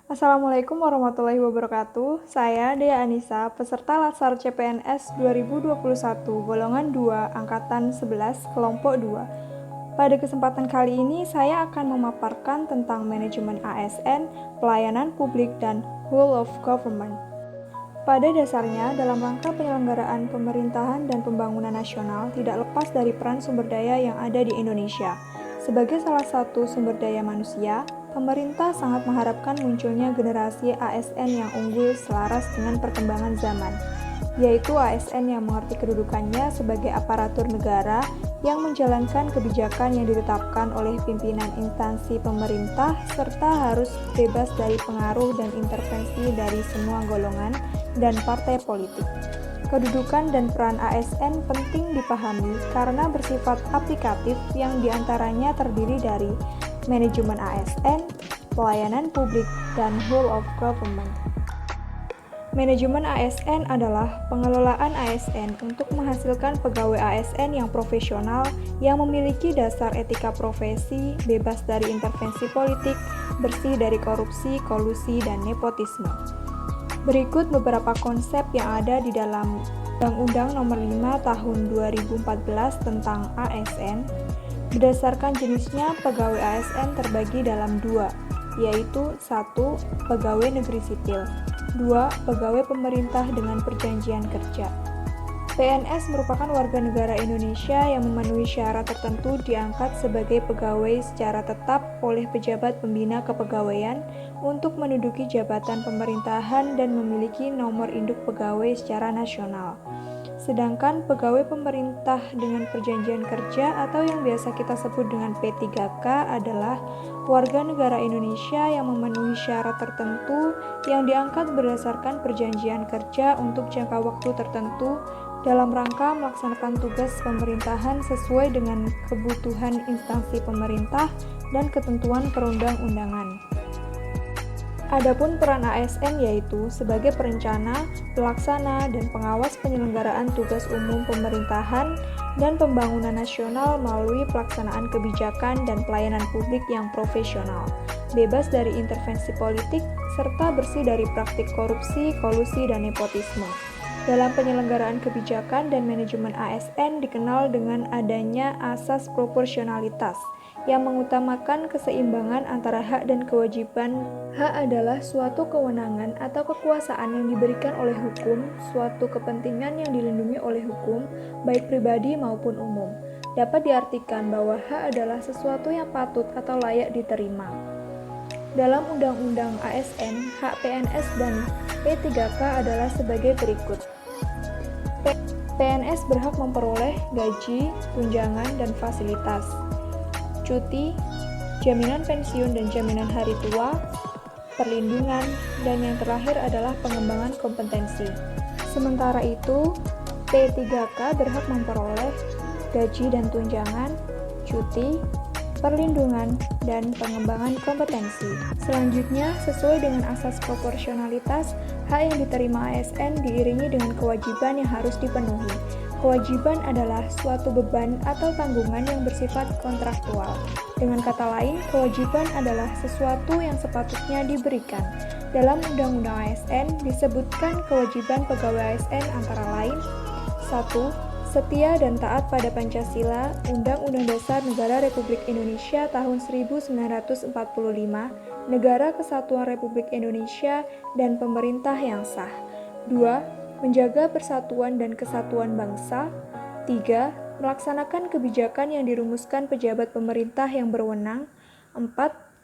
Assalamualaikum warahmatullahi wabarakatuh. Saya Dea Anissa, peserta Latsar CPNS 2021 golongan 2 angkatan 11 kelompok 2. Pada kesempatan kali ini saya akan memaparkan tentang manajemen ASN, pelayanan publik dan whole of government. Pada dasarnya, dalam rangka penyelenggaraan pemerintahan dan pembangunan nasional tidak lepas dari peran sumber daya yang ada di Indonesia. Sebagai salah satu sumber daya manusia, pemerintah sangat mengharapkan munculnya generasi ASN yang unggul selaras dengan perkembangan zaman, yaitu ASN yang mengerti kedudukannya sebagai aparatur negara yang menjalankan kebijakan yang ditetapkan oleh pimpinan instansi pemerintah serta harus bebas dari pengaruh dan intervensi dari semua golongan dan partai politik. Kedudukan dan peran ASN penting dipahami karena bersifat aplikatif yang diantaranya terdiri dari manajemen ASN, pelayanan publik, dan whole of government. Manajemen ASN adalah pengelolaan ASN untuk menghasilkan pegawai ASN yang profesional yang memiliki dasar etika profesi, bebas dari intervensi politik, bersih dari korupsi, kolusi, dan nepotisme. Berikut beberapa konsep yang ada di dalam Undang-Undang Nomor 5 Tahun 2014 tentang ASN. Berdasarkan jenisnya, pegawai ASN terbagi dalam dua, yaitu 1. Pegawai negeri sipil, 2. Pegawai pemerintah dengan perjanjian kerja. PNS merupakan warga negara Indonesia yang memenuhi syarat tertentu diangkat sebagai pegawai secara tetap oleh pejabat pembina kepegawaian untuk menduduki jabatan pemerintahan dan memiliki nomor induk pegawai secara nasional. Sedangkan pegawai pemerintah dengan perjanjian kerja atau yang biasa kita sebut dengan P3K adalah warga negara Indonesia yang memenuhi syarat tertentu yang diangkat berdasarkan perjanjian kerja untuk jangka waktu tertentu dalam rangka melaksanakan tugas pemerintahan sesuai dengan kebutuhan instansi pemerintah dan ketentuan perundang-undangan. Adapun peran ASN yaitu sebagai perencana, pelaksana, dan pengawas penyelenggaraan tugas umum pemerintahan dan pembangunan nasional melalui pelaksanaan kebijakan dan pelayanan publik yang profesional, bebas dari intervensi politik, serta bersih dari praktik korupsi, kolusi, dan nepotisme. Dalam penyelenggaraan kebijakan dan manajemen ASN dikenal dengan adanya asas proporsionalitas yang mengutamakan keseimbangan antara hak dan kewajiban. Hak adalah suatu kewenangan atau kekuasaan yang diberikan oleh hukum, suatu kepentingan yang dilindungi oleh hukum, baik pribadi maupun umum. Dapat diartikan bahwa hak adalah sesuatu yang patut atau layak diterima. Dalam Undang-Undang ASN, hak PNS dan P3K adalah sebagai berikut. PNS berhak memperoleh gaji, tunjangan, dan fasilitas, cuti, jaminan pensiun dan jaminan hari tua, perlindungan, dan yang terakhir adalah pengembangan kompetensi. Sementara itu, P3K berhak memperoleh gaji dan tunjangan, cuti, perlindungan, dan pengembangan kompetensi. Selanjutnya, sesuai dengan asas proporsionalitas, hak yang diterima ASN diiringi dengan kewajiban yang harus dipenuhi. Kewajiban adalah suatu beban atau tanggungan yang bersifat kontraktual. Dengan kata lain, kewajiban adalah sesuatu yang sepatutnya diberikan. Dalam Undang-Undang ASN disebutkan kewajiban pegawai ASN antara lain 1. Setia dan taat pada Pancasila, Undang-Undang Dasar Negara Republik Indonesia tahun 1945, Negara Kesatuan Republik Indonesia, dan pemerintah yang sah. 2. Menjaga persatuan dan kesatuan bangsa. 3. Melaksanakan kebijakan yang dirumuskan pejabat pemerintah yang berwenang. 4.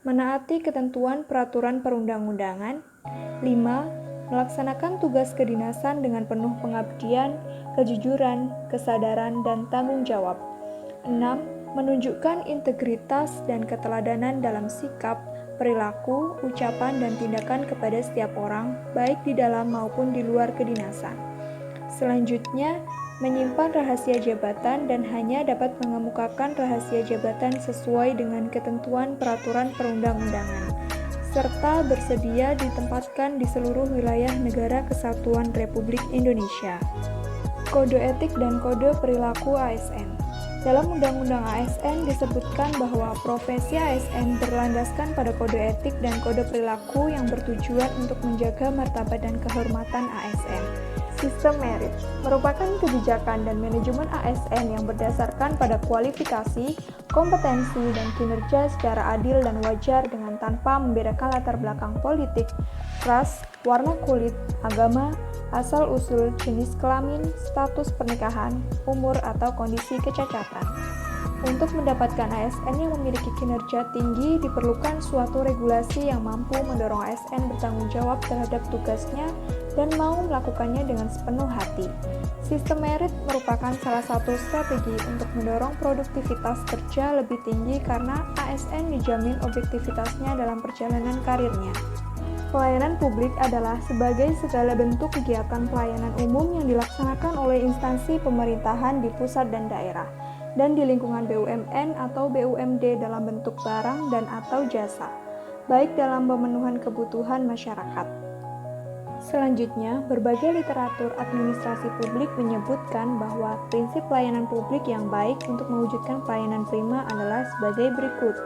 Menaati ketentuan peraturan perundang-undangan. 5. Melaksanakan tugas kedinasan dengan penuh pengabdian, kejujuran, kesadaran, dan tanggung jawab. 6. Menunjukkan integritas dan keteladanan dalam sikap, perilaku, ucapan, dan tindakan kepada setiap orang, baik di dalam maupun di luar kedinasan. Selanjutnya, menyimpan rahasia jabatan dan hanya dapat mengemukakan rahasia jabatan sesuai dengan ketentuan peraturan perundang-undangan, serta bersedia ditempatkan di seluruh wilayah Negara Kesatuan Republik Indonesia. Kode etik dan kode perilaku ASN. Dalam Undang-Undang ASN disebutkan bahwa profesi ASN berlandaskan pada kode etik dan kode perilaku yang bertujuan untuk menjaga martabat dan kehormatan ASN. Sistem merit merupakan kebijakan dan manajemen ASN yang berdasarkan pada kualifikasi, kompetensi, dan kinerja secara adil dan wajar dengan tanpa membedakan latar belakang politik, ras, warna kulit, agama, asal-usul, jenis kelamin, status pernikahan, umur, atau kondisi kecacatan. Untuk mendapatkan ASN yang memiliki kinerja tinggi, diperlukan suatu regulasi yang mampu mendorong ASN bertanggung jawab terhadap tugasnya dan mau melakukannya dengan sepenuh hati. Sistem merit merupakan salah satu strategi untuk mendorong produktivitas kerja lebih tinggi karena ASN dijamin objektivitasnya dalam perjalanan karirnya. Pelayanan publik adalah sebagai segala bentuk kegiatan pelayanan umum yang dilaksanakan oleh instansi pemerintahan di pusat dan daerah, dan di lingkungan BUMN atau BUMD dalam bentuk barang dan atau jasa, baik dalam pemenuhan kebutuhan masyarakat. Selanjutnya, berbagai literatur administrasi publik menyebutkan bahwa prinsip pelayanan publik yang baik untuk mewujudkan pelayanan prima adalah sebagai berikut.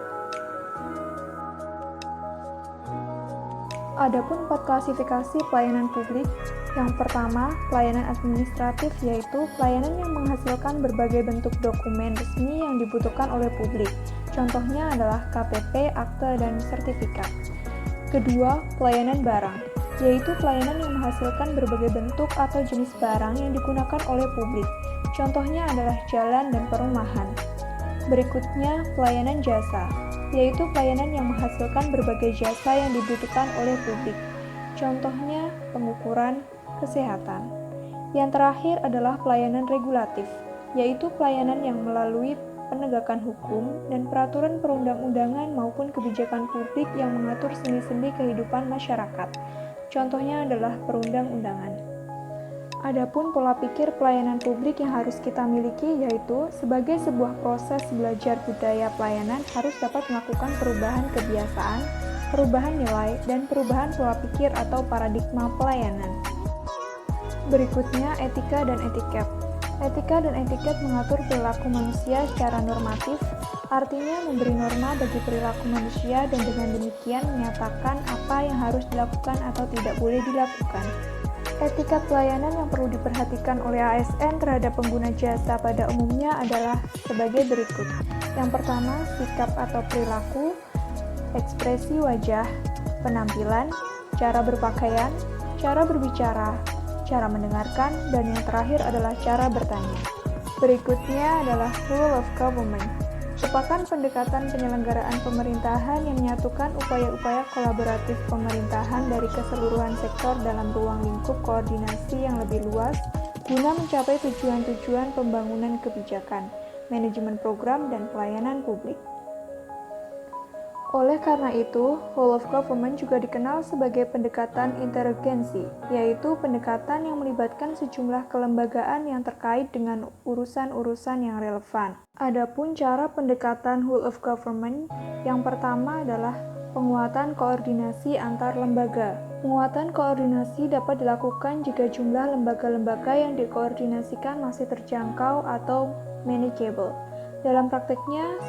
Adapun 4 klasifikasi pelayanan publik. Yang pertama, pelayanan administratif, yaitu pelayanan yang menghasilkan berbagai bentuk dokumen resmi yang dibutuhkan oleh publik. Contohnya adalah KTP, akte, dan sertifikat. Kedua, pelayanan barang, yaitu pelayanan yang menghasilkan berbagai bentuk atau jenis barang yang digunakan oleh publik. Contohnya adalah jalan dan perumahan. Berikutnya, pelayanan jasa, yaitu pelayanan yang menghasilkan berbagai jasa yang dibutuhkan oleh publik. Contohnya, pengukuran, kesehatan. Yang terakhir adalah pelayanan regulatif, yaitu pelayanan yang melalui penegakan hukum dan peraturan perundang-undangan maupun kebijakan publik yang mengatur sendi-sendi kehidupan masyarakat. Contohnya adalah perundang-undangan. Adapun pola pikir pelayanan publik yang harus kita miliki yaitu sebagai sebuah proses belajar budaya pelayanan harus dapat melakukan perubahan kebiasaan, perubahan nilai, dan perubahan pola pikir atau paradigma pelayanan. Berikutnya, etika dan etiket. Etika dan etiket mengatur perilaku manusia secara normatif, artinya memberi norma bagi perilaku manusia dan dengan demikian menyatakan apa yang harus dilakukan atau tidak boleh dilakukan. Etika pelayanan yang perlu diperhatikan oleh ASN terhadap pengguna jasa pada umumnya adalah sebagai berikut. Yang pertama, sikap atau perilaku, ekspresi wajah, penampilan, cara berpakaian, cara berbicara, cara mendengarkan, dan yang terakhir adalah cara bertanya. Berikutnya adalah rule of government. Merupakan pendekatan penyelenggaraan pemerintahan yang menyatukan upaya-upaya kolaboratif pemerintahan dari keseluruhan sektor dalam ruang lingkup koordinasi yang lebih luas guna mencapai tujuan-tujuan pembangunan kebijakan, manajemen program, dan pelayanan publik. Oleh karena itu, whole of government juga dikenal sebagai pendekatan interagensi, yaitu pendekatan yang melibatkan sejumlah kelembagaan yang terkait dengan urusan-urusan yang relevan. Adapun cara pendekatan whole of government, yang pertama adalah penguatan koordinasi antar lembaga. Penguatan koordinasi dapat dilakukan jika jumlah lembaga-lembaga yang dikoordinasikan masih terjangkau atau manageable. Dalam prakteknya,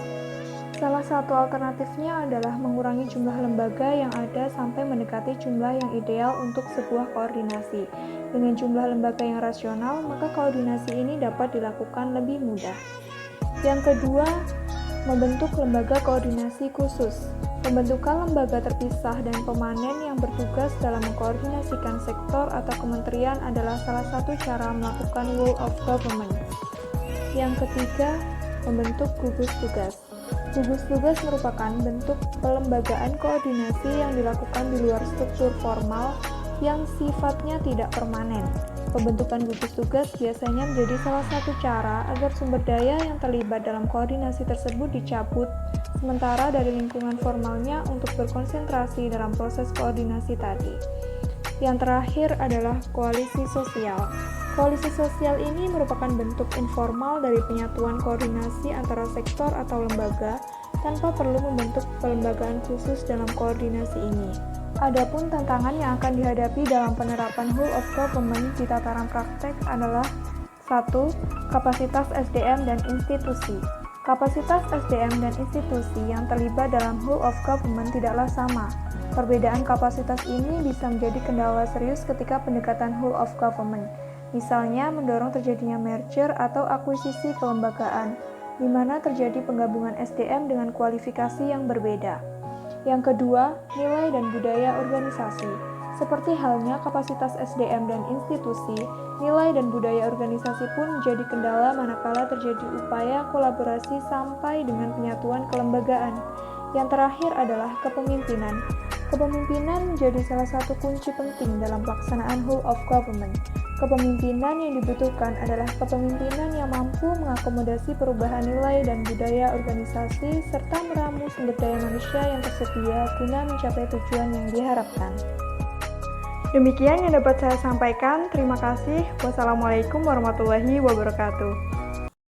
salah satu alternatifnya adalah mengurangi jumlah lembaga yang ada sampai mendekati jumlah yang ideal untuk sebuah koordinasi. Dengan jumlah lembaga yang rasional, maka koordinasi ini dapat dilakukan lebih mudah. Yang kedua, membentuk lembaga koordinasi khusus. Pembentukan lembaga terpisah dan pemanen yang bertugas dalam mengkoordinasikan sektor atau kementerian adalah salah satu cara melakukan whole of government. Yang ketiga, membentuk gugus tugas. Gugus tugas merupakan bentuk pelembagaan koordinasi yang dilakukan di luar struktur formal yang sifatnya tidak permanen. Pembentukan gugus tugas biasanya menjadi salah satu cara agar sumber daya yang terlibat dalam koordinasi tersebut dicabut, sementara dari lingkungan formalnya untuk berkonsentrasi dalam proses koordinasi tadi. Yang terakhir adalah koalisi sosial. Koalisi sosial ini merupakan bentuk informal dari penyatuan koordinasi antara sektor atau lembaga tanpa perlu membentuk pelembagaan khusus dalam koordinasi ini. Adapun tantangan yang akan dihadapi dalam penerapan whole of government di tataran praktek adalah 1. Kapasitas SDM dan institusi. Kapasitas SDM dan institusi yang terlibat dalam whole of government tidaklah sama. Perbedaan kapasitas ini bisa menjadi kendala serius ketika pendekatan whole of government. Misalnya, mendorong terjadinya merger atau akuisisi kelembagaan, di mana terjadi penggabungan SDM dengan kualifikasi yang berbeda. Yang kedua, nilai dan budaya organisasi. Seperti halnya kapasitas SDM dan institusi, nilai dan budaya organisasi pun menjadi kendala manakala terjadi upaya kolaborasi sampai dengan penyatuan kelembagaan. Yang terakhir adalah kepemimpinan. Kepemimpinan menjadi salah satu kunci penting dalam pelaksanaan whole of government. Kepemimpinan yang dibutuhkan adalah kepemimpinan yang mampu mengakomodasi perubahan nilai dan budaya organisasi serta meramu sumber daya manusia yang tersedia guna mencapai tujuan yang diharapkan. Demikian yang dapat saya sampaikan. Terima kasih. Wassalamualaikum warahmatullahi wabarakatuh.